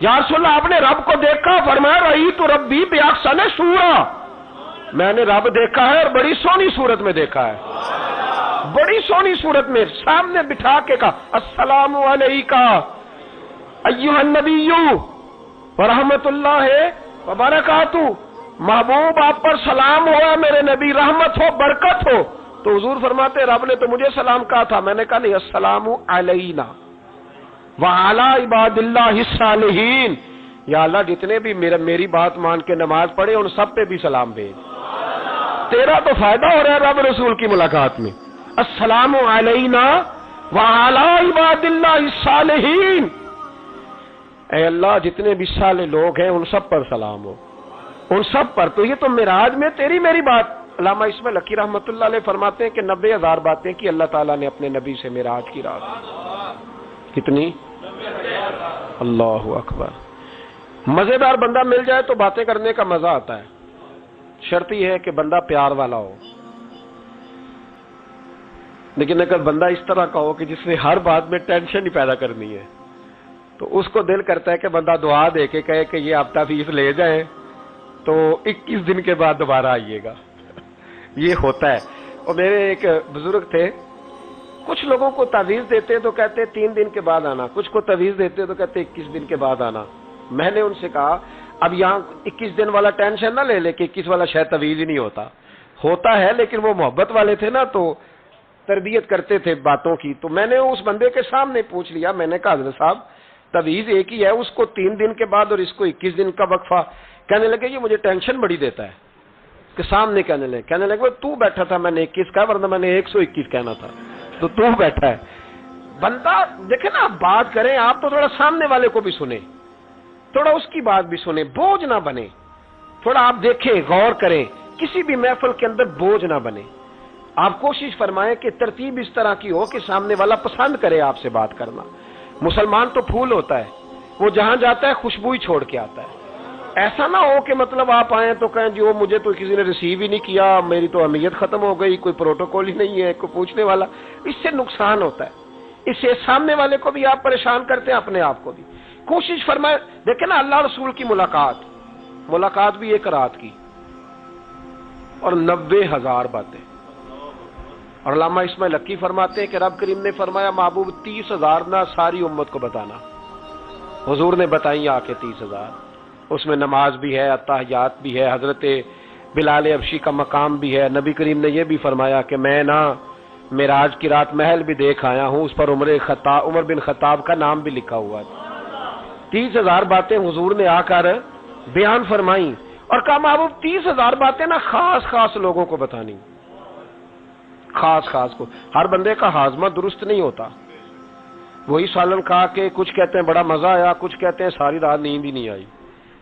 یا رسول اللہ آپ نے رب کو دیکھا؟ فرمایا رأیت ربی بأحسن صورۃ, میں نے رب دیکھا ہے اور بڑی سونی صورت میں دیکھا ہے, بڑی سونی صورت میں سامنے بٹھا کے کہا السلام علیکہ ایھا النبی ورحمۃ اللہ وبرکاتہ, محبوب آپ پر سلام ہوا میرے نبی, رحمت ہو, برکت ہو. تو حضور فرماتے رب نے تو مجھے سلام کہا تھا. میں نے کہا نہیں, السلام علینا وعلی عباد اللہ الصالحین, یا اللہ جتنے بھی میری بات مان کے نماز پڑھے ان سب پہ بھی سلام بھیج. تیرا تو فائدہ ہو رہا ہے رب رسول کی ملاقات میں. السلام علینا وعلی عباد اللہ الصالحین, اے اللہ جتنے بھی صالح لوگ ہیں ان سب پر سلام ہو, ان سب پر. تو یہ تو معراج میں تیری میری بات. علامہ اسماعیل حقی رحمۃ اللہ علیہ فرماتے ہیں کہ 90,000 باتیں کی اللہ تعالیٰ نے اپنے نبی سے معراج کی رات. کتنی؟ اللہ اکبر. مزیدار بندہ مل جائے تو باتیں کرنے کا مزہ آتا ہے. شرط یہ ہے کہ بندہ پیار والا ہو, لیکن اگر بندہ اس طرح کا ہو کہ جس نے ہر بات میں ٹینشن ہی پیدا کرنی ہے تو اس کو دل کرتا ہے کہ بندہ دعا دے کے کہے کہ یہ ہفتہ فیس لے جائے تو 21 دن کے بعد دوبارہ آئیے گا. یہ ہوتا ہے. اور میرے ایک بزرگ تھے, کچھ لوگوں کو تعویذ دیتے تو کہتے 3 دن کے بعد آنا, کچھ کو تعویذ دیتے تو کہتے 21 دن کے بعد آنا. میں نے ان سے کہا اب یہاں 21 دن والا ٹینشن نہ لے لے کہ 21 والا شاید تعویذ ہی نہیں ہوتا ہے, لیکن وہ محبت والے تھے نا تو تربیت کرتے تھے باتوں کی. تو میں نے اس بندے کے سامنے پوچھ لیا, میں نے کہا حضرت صاحب تعویذ ایک ہی ہے, اس کو 3 دن کے بعد اور اس کو 21 دن کا وقفہ. کہنے لگے یہ مجھے ٹینشن بڑی دیتا ہے. کہ سامنے کہنے لگے تو بیٹھا تھا، میں نے 21 کہا ورنہ میں نے 121 کہنا تھا، تو بیٹھا ہے۔ بندہ دیکھیں نا، بات کریں آپ تو تھوڑا سامنے والے کو بھی سنیں، تھوڑا اس کی بات بھی سنیں، بوجھ نہ بنے، تھوڑا آپ دیکھیں، غور کریں، کسی بھی محفل کے اندر بوجھ نہ بنے۔ آپ کوشش فرمائیں کہ ترتیب اس طرح کی ہو کہ سامنے والا پسند کرے آپ سے بات کرنا۔ مسلمان تو پھول ہوتا ہے، وہ جہاں جاتا ہے خوشبو ہی چھوڑ کے آتا ہے۔ ایسا نہ ہو کہ مطلب آپ آئیں تو کہیں جو مجھے تو کسی نے ریسیو ہی نہیں کیا، میری تو اہمیت ختم ہو گئی، کوئی پروٹوکول ہی نہیں ہے، کوئی پوچھنے والا۔ اس سے نقصان ہوتا ہے، اس سے سامنے والے کو بھی آپ پریشان کرتے ہیں، اپنے آپ کو بھی۔ کوشش فرمائے، دیکھیں نا اللہ رسول کی ملاقات بھی ایک رات کی اور 90,000 باتیں۔ اور علامہ اسماعیل حقی فرماتے ہیں کہ رب کریم نے فرمایا محبوب 30,000 نہ ساری امت کو بتانا۔ حضور نے بتائی آ کے 30,000، اس میں نماز بھی ہے، اتحیات بھی ہے، حضرت بلال حبشی کا مقام بھی ہے۔ نبی کریم نے یہ بھی فرمایا کہ میں نا معراج کی رات محل بھی دیکھ آیا ہوں، اس پر عمر بن خطاب کا نام بھی لکھا ہوا ہے۔ 30,000 باتیں حضور نے آ کر بیان فرمائی اور کہا محبوب 30,000 باتیں نا خاص لوگوں کو بتانی، خاص کو۔ ہر بندے کا ہاضمہ درست نہیں ہوتا۔ وہی سالن کھا کے کچھ کہتے ہیں بڑا مزہ آیا، کچھ کہتے ہیں ساری رات نیند ہی نہیں آئی،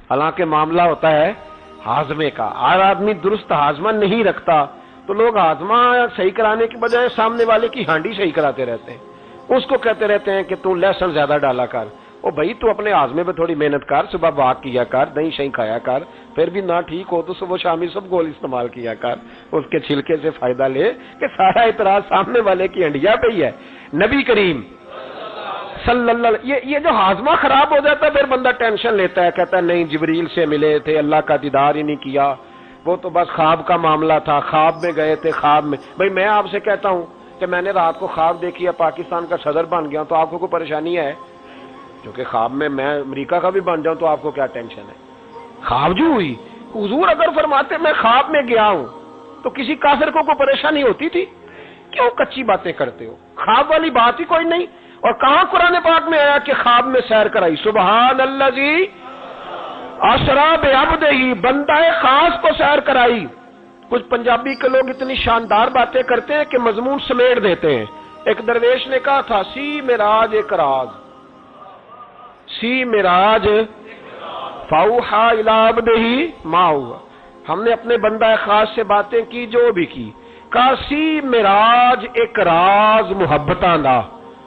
حالانکہ معاملہ ہوتا ہے ہاضمے کا۔ ہر آدمی درست ہاضمہ نہیں رکھتا تو لوگ ہاضمہ صحیح کرانے کی بجائے سامنے والے کی ہانڈی صحیح کراتے رہتے ہیں، اس کو کہتے رہتے ہیں کہ تو لہسن زیادہ ڈالا کر۔ او بھائی تو اپنے ہاضمے پہ تھوڑی محنت کر، صبح واک کیا کر، دہی شہی کھایا کر، پھر بھی نہ ٹھیک ہو تو صبح شامی سب گول استعمال کیا کر، اس کے چھلکے سے فائدہ لے، کہ سارا اعتراض سامنے والے کی ہنڈیا پہ ہی ہے۔ نبی کریم صلی اللہ یہ جو ہاضمہ خراب ہو جاتا ہے پھر بندہ ٹینشن لیتا ہے، کہتا ہے نہیں جبریل سے ملے تھے، اللہ کا دیدار ہی نہیں کیا، وہ تو بس خواب کا معاملہ تھا، خواب میں گئے تھے، خواب میں۔ بھائی میں آپ سے کہتا ہوں کہ میں نے رات کو خواب دیکھی ہے پاکستان کا صدر بن گیا تو آپ کو کوئی پریشانی ہے؟ کیونکہ خواب میں امریکہ کا بھی بن جاؤں تو آپ کو کیا ٹینشن ہے؟ خواب جو ہوئی، حضور اگر فرماتے میں خواب میں گیا ہوں تو کسی کافر کو کوئی پریشانی ہوتی تھی؟ کیوں کچی باتیں کرتے ہو؟ خواب والی بات ہی کوئی نہیں۔ اور کہاں قرآن پاک میں آیا کہ خواب میں سیر کرائی؟ سبحان الذی اسری بعبدہ، بندہ خاص کو سیر کرائی۔ کچھ پنجابی کے لوگ اتنی شاندار باتیں کرتے ہیں کہ مضمون سمیٹ دیتے ہیں۔ ایک درویش نے کہا تھا سی معراج ایک راز، سی معراج فاوحا الی عبدہ ما ہوا، ہم نے اپنے بندہ خاص سے باتیں کی جو بھی کی، کہا سی معراج ایک راز محبتاں دا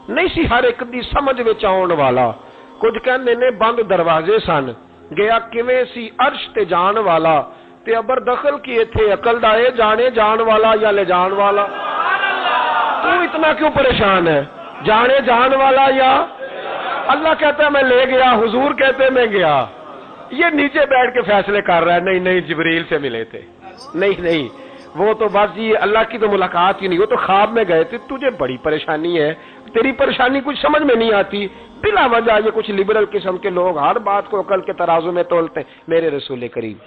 نہیں سی ہر ایک دی سمجھ وچ آਉਣ والا، کچھ کہندے نے بند دروازے سن، گیا کیویں سی عرش تے جان والا، تے ابر دخل کیے تھے عقل دا اے جانے جان والا یا لے جان والا۔ تو اتنا کیوں پریشان ہے؟ جانے جان والا یا اللہ کہتا ہے میں لے گیا، حضور کہتے میں گیا، یہ نیچے بیٹھ کے فیصلے کر رہا ہے، نہیں جبریل سے ملے تھے، نہیں وہ تو بس یہ اللہ کی تو ملاقات ہی نہیں، وہ تو خواب میں گئے تھے، تجھے بڑی پریشانی ہے، تیری پریشانی کچھ سمجھ میں نہیں آتی، بلا وجہ یہ کچھ لبرل قسم کے لوگ ہر بات کو عقل کے ترازو میں تولتے ہیں۔ میرے رسول کریم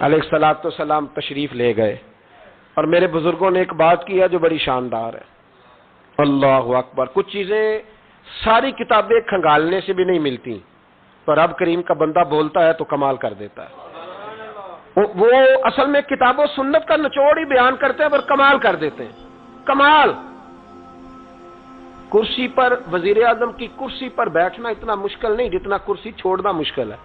علیہ الصلوۃ والسلام تشریف لے گئے اور میرے بزرگوں نے ایک بات کی ہے جو بڑی شاندار ہے، اللہ اکبر۔ کچھ چیزیں ساری کتابیں کھنگالنے سے بھی نہیں ملتی، تو رب کریم کا بندہ بولتا ہے تو کمال کر دیتا ہے۔ وہ اصل میں کتاب و سنت کا نچوڑ ہی بیان کرتے ہیں پر کمال کر دیتے ہیں، کمال۔ کرسی پر وزیر اعظم کی کرسی پر بیٹھنا اتنا مشکل نہیں جتنا کرسی چھوڑنا مشکل ہے۔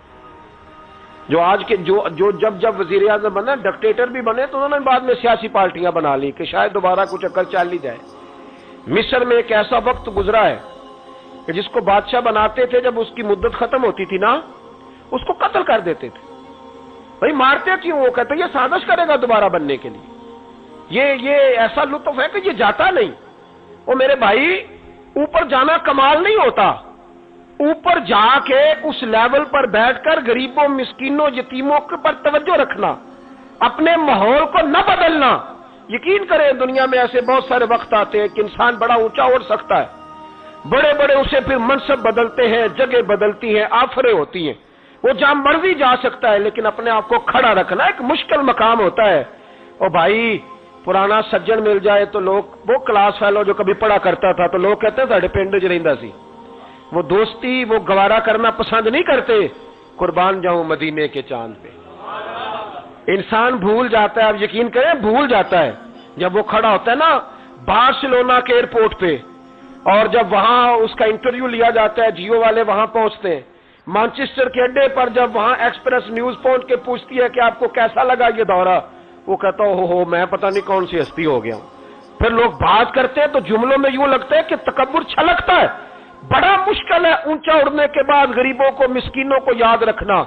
جو آج کے جب وزیر اعظم بنا ڈکٹیٹر بھی بنے تو انہوں نے بعد میں سیاسی پارٹیاں بنا لی کہ شاید دوبارہ کچھ عقل چل ہی جائے۔ مصر میں ایک ایسا وقت گزرا ہے کہ جس کو بادشاہ بناتے تھے جب اس کی مدت ختم ہوتی تھی نا اس کو قتل کر دیتے تھے۔ بھائی مارتے کیوں؟ وہ کہتے یہ سازش کرے گا دوبارہ بننے کے لیے، یہ ایسا لطف ہے کہ یہ جاتا نہیں۔ وہ میرے بھائی اوپر جانا کمال نہیں ہوتا، اوپر جا کے اس لیول پر بیٹھ کر غریبوں مسکینوں یتیموں پر توجہ رکھنا، اپنے ماحول کو نہ بدلنا۔ یقین کریں دنیا میں ایسے بہت سارے وقت آتے ہیں کہ انسان بڑا اونچا اڑ سکتا ہے، بڑے اسے پھر منصب بدلتے ہیں، جگہ بدلتی ہیں، آفریں ہوتی ہیں، وہ جہاں مرضی جا سکتا ہے، لیکن اپنے آپ کو کھڑا رکھنا ایک مشکل مقام ہوتا ہے۔ اور بھائی پرانا سجن مل جائے تو لوگ، وہ کلاس فیلو جو کبھی پڑھا کرتا تھا تو لوگ کہتے ہیں ساڈے پنڈ وچ رہندا سی، وہ دوستی وہ گوارا کرنا پسند نہیں کرتے، قربان جاؤں مدینے کے چاند پہ۔ انسان بھول جاتا ہے، اب یقین کریں بھول جاتا ہے، جب وہ کھڑا ہوتا ہے نا بارسلونا کے ایئرپورٹ پہ، اور جب وہاں اس کا انٹرویو لیا جاتا ہے، جیو والے وہاں پہنچتے ہیں، مانچسٹر کے اڈے پر جب وہاں ایکسپریس نیوز پہنچ کے پوچھتی ہے کہ آپ کو کیسا لگا یہ دورہ، وہ کہتا ہو میں پتہ نہیں کون سی ہستی ہو گیا ہوں۔ پھر لوگ بات کرتے ہیں تو جملوں میں یوں لگتا ہے کہ تکبر چھلکتا ہے۔ بڑا مشکل ہے اونچا اڑنے کے بعد غریبوں کو مسکینوں کو یاد رکھنا۔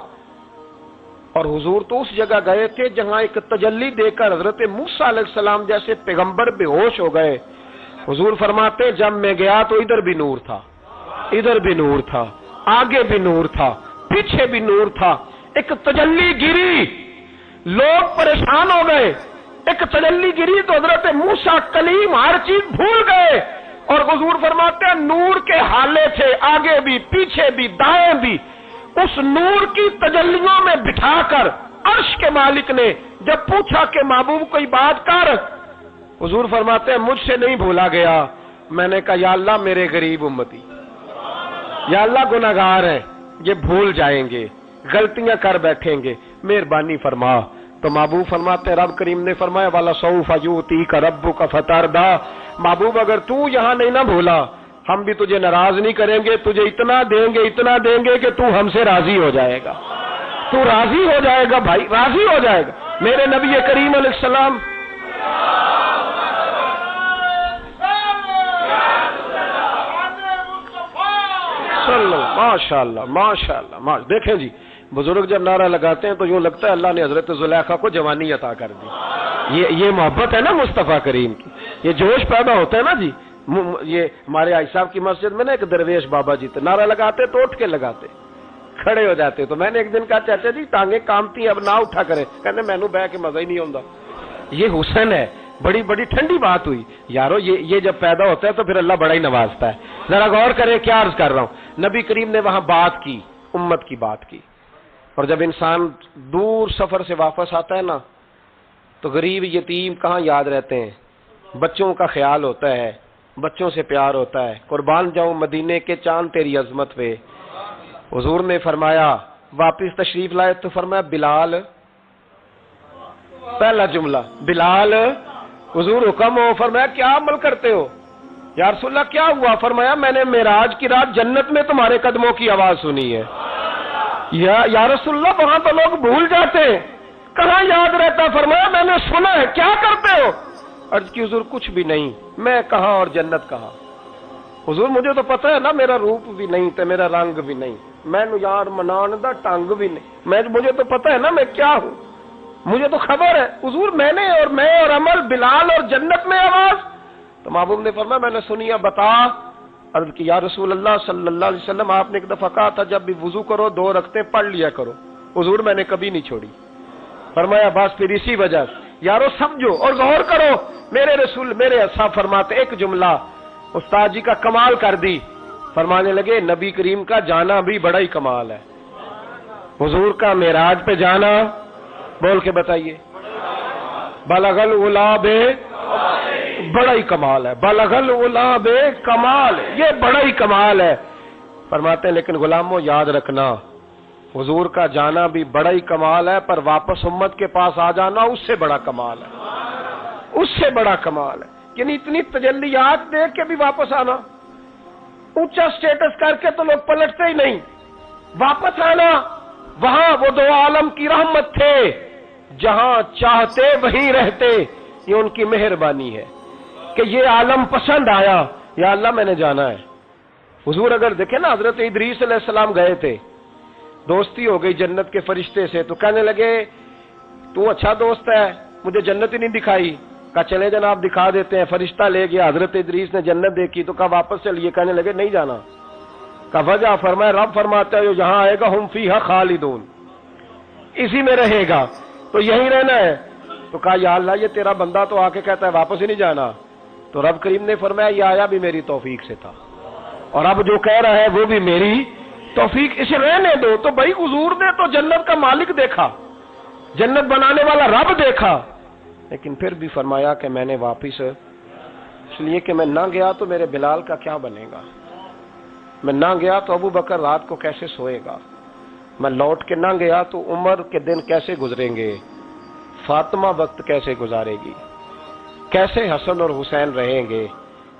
اور حضور تو اس جگہ گئے تھے جہاں ایک تجلی دے کر حضرت موسیٰ علیہ السلام جیسے پیغمبر بے ہوش ہو گئے۔ حضور فرماتے جب میں گیا تو ادھر بھی نور تھا، ادھر بھی نور تھا، آگے بھی نور تھا، پیچھے بھی نور تھا۔ ایک تجلی گری، لوگ پریشان ہو گئے۔ ایک تجلی گری تو حضرت موسیٰ کلیم ہر چیز بھول گئے، اور حضور فرماتے ہیں نور کے حالے تھے، آگے بھی پیچھے بھی دائیں بھی۔ اس نور کی تجلیوں میں بٹھا کر عرش کے مالک نے جب پوچھا کہ محبوب کوئی بات کر، حضور فرماتے ہیں مجھ سے نہیں بھولا گیا۔ میں نے کہا یا اللہ میرے غریب امتی، یا اللہ گناہگار ہیں، یہ بھول جائیں گے، غلطیاں کر بیٹھیں گے، مہربانی فرما۔ تو محبوب فرماتے ہیں رب کریم نے فرمایا وَلَسَوْفَ يُؤْتِيكَ رَبُّكَ فَتَرْضَىٰ، محبوب اگر تو یہاں نہیں نہ بھولا ہم بھی تجھے ناراض نہیں کریں گے، تجھے اتنا دیں گے کہ تو ہم سے راضی ہو جائے گا، تو راضی ہو جائے گا بھائی، راضی ہو جائے گا۔ میرے نبی کریم علیہ السلام ماشاء اللہ دیکھیں جی، بزرگ جب نعرہ لگاتے ہیں تو یوں لگتا ہے اللہ نے حضرت زلیخا کو جوانی عطا کر دی۔ یہ محبت ہے نا مصطفیٰ کریم کی، یہ جوش پیدا ہوتا ہے نا جی۔ یہ ہمارے آئی صاحب کی مسجد میں نا ایک درویش بابا جی تھے، نعرہ لگاتے تو اٹھ کے لگاتے، کھڑے ہو جاتے۔ تو میں نے ایک دن کہا چاچا جی ٹانگیں کامتی ہیں اب نہ اٹھا کرے، کہنے مینوں بہ کے مزہ ہی نہیں آتا۔ یہ حسن ہے، بڑی بڑی ٹھنڈی بات ہوئی یارو، یہ جب پیدا ہوتا ہے تو پھر اللہ بڑا ہی نوازتا ہے۔ ذرا غور کریں کیا عرض کر رہا ہوں۔ نبی کریم نے وہاں بات کی، امت کی بات کی، اور جب انسان دور سفر سے واپس آتا ہے نا تو غریب یتیم کہاں یاد رہتے ہیں، بچوں کا خیال ہوتا ہے، بچوں سے پیار ہوتا ہے۔ قربان جاؤں مدینے کے چاند تیری عظمت پہ۔ حضور نے فرمایا واپس تشریف لائے تو فرمایا بلال، پہلا جملہ بلال، حضور حکم ہو، فرمایا کیا عمل کرتے ہو؟ یا رسول اللہ کیا ہوا؟ فرمایا میں نے معراج کی رات جنت میں تمہارے قدموں کی آواز سنی ہے۔ یا رسول اللہ وہاں تو لوگ بھول جاتے ہیں، کہاں یاد رہتا؟ فرمایا میں نے سنا ہے، کیا کرتے ہو؟ عرض کی حضور کچھ بھی نہیں، میں کہاں اور جنت کہاں؟ حضور مجھے تو پتہ ہے نا میرا روپ بھی نہیں تے میرا رنگ بھی نہیں، میں یار منان دا ٹنگ بھی نہیں، مجھے تو پتہ ہے نا میں کیا ہوں، مجھے تو خبر ہے۔ حضور میں اور عمل، بلال اور جنت میں آواز۔ تو محبوب نے فرمایا میں نے سنی ہے، بتا۔ عرض کی یا رسول اللہ صلی اللہ علیہ وسلم آپ نے ایک دفعہ کہا تھا جب بھی وضو کرو 2 رکعتیں پڑھ لیا کرو، حضور میں نے کبھی نہیں چھوڑی۔ فرمایا بس پھر اسی وجہ سے یارو سمجھو اور غور کرو، میرے رسول میرے اصحاب فرماتے ایک جملہ استاد جی کا کمال کر دی، فرمانے لگے نبی کریم کا جانا بھی بڑا ہی کمال ہے۔ حضور کا معراج پہ جانا، بول کے بتائیے، بلغ العلا بے، بڑا ہی کمال ہے، بلغ العلا بے کمال، یہ بڑا ہی کمال ہے۔ فرماتے ہیں لیکن غلاموں یاد رکھنا حضور کا جانا بھی بڑا ہی کمال ہے، پر واپس امت کے پاس آ جانا اس سے بڑا کمال ہے، اس سے بڑا کمال ہے۔ یعنی اتنی تجلیات دیکھ کے بھی واپس آنا، اونچا سٹیٹس کر کے تو لوگ پلٹتے ہی نہیں، واپس آنا، وہاں وہ 2 عالم کی رحمت تھے، جہاں چاہتے وہیں رہتے، یہ ان کی مہربانی ہے کہ یہ عالم پسند آیا، یا اللہ میں نے جانا ہے۔ حضور اگر دیکھیں نا حضرت ادریس علیہ السلام گئے تھے، دوستی ہو گئی جنت کے فرشتے سے، تو کہنے لگے تو اچھا دوست ہے، مجھے جنت ہی نہیں دکھائی۔ کہا چلے جناب دکھا دیتے ہیں، فرشتہ لے گیا، حضرت ادریس نے جنت دیکھی تو کہا واپس چلیے، کہنے لگے نہیں جانا۔ کہا وجہ؟ فرمایا رب فرماتا ہے یہاں آئے گا ہم فیہا خالدون، اسی میں رہے گا، تو یہیں رہنا ہے۔ تو کہا یا اللہ یہ تیرا بندہ تو آ کے کہتا ہے واپس ہی نہیں جانا، تو رب کریم نے فرمایا یہ آیا بھی میری توفیق سے تھا، اور اب جو کہہ رہا ہے وہ بھی میری توفیق، اسے رہنے دو۔ تو بھائی حضور نے تو جنت کا مالک دیکھا، جنت بنانے والا رب دیکھا، لیکن پھر بھی فرمایا کہ میں نے واپس، اس لیے کہ میں نہ گیا تو میرے بلال کا کیا بنے گا، میں نہ گیا تو ابو بکر رات کو کیسے سوئے گا، میں لوٹ کے نہ گیا تو عمر کے دن کیسے گزریں گے، فاطمہ وقت کیسے گزارے گی، کیسے حسن اور حسین رہیں گے؟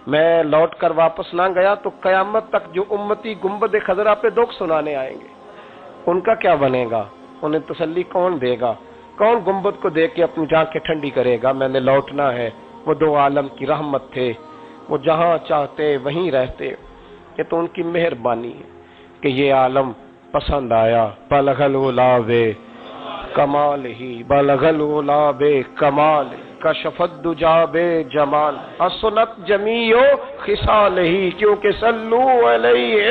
میں لوٹ کر واپس نہ گیا تو قیامت تک جو امتی گنبد خضرا پہ دکھ سنانے آئیں گے، ان کا کیا بنے گا؟ انہیں تسلی کون دے گا؟ کون گنبد کو دیکھ کے اپنی آنکھیں ٹھنڈی کرے گا؟ میں نے لوٹنا ہے۔ وہ دو عالم کی رحمت تھے، وہ جہاں چاہتے وہیں رہتے۔ یہ تو ان کی مہربانی ہے کہ یہ عالم پسند آیا۔ بلغ العلا بے کمال ہی، بلغ العلا بے کمال، کشف الدجا بے جمال، حسنت جمیع خصال ہی، کیونکہ صلو علیہ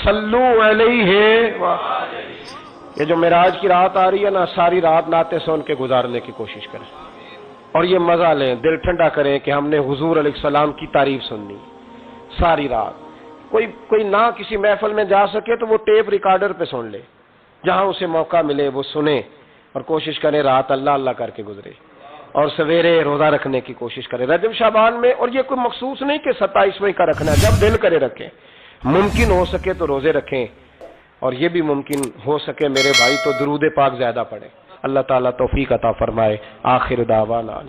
صلو علیہ یہ جو معراج کی رات آ رہی ہے نا، ساری رات نعتیں سن کے گزارنے کی کوشش کریں اور یہ مزہ لیں، دل ٹھنڈا کریں کہ ہم نے حضور علیہ السلام کی تعریف سننی ساری رات۔ کوئی نہ کسی محفل میں جا سکے تو وہ ٹیپ ریکارڈر پہ سن لے، جہاں اسے موقع ملے وہ سنے، اور کوشش کرے رات اللہ اللہ کر کے گزرے، اور سویرے روزہ رکھنے کی کوشش کرے رجب شعبان میں۔ اور یہ کوئی مخصوص نہیں کہ 27ویں کا رکھنا ہے، جب دل کرے رکھیں۔ ممکن ہو سکے تو روزے رکھیں، اور یہ بھی ممکن ہو سکے میرے بھائی تو درود پاک زیادہ پڑھیں۔ اللہ تعالیٰ توفیق عطا فرمائے۔ آخر دعوانا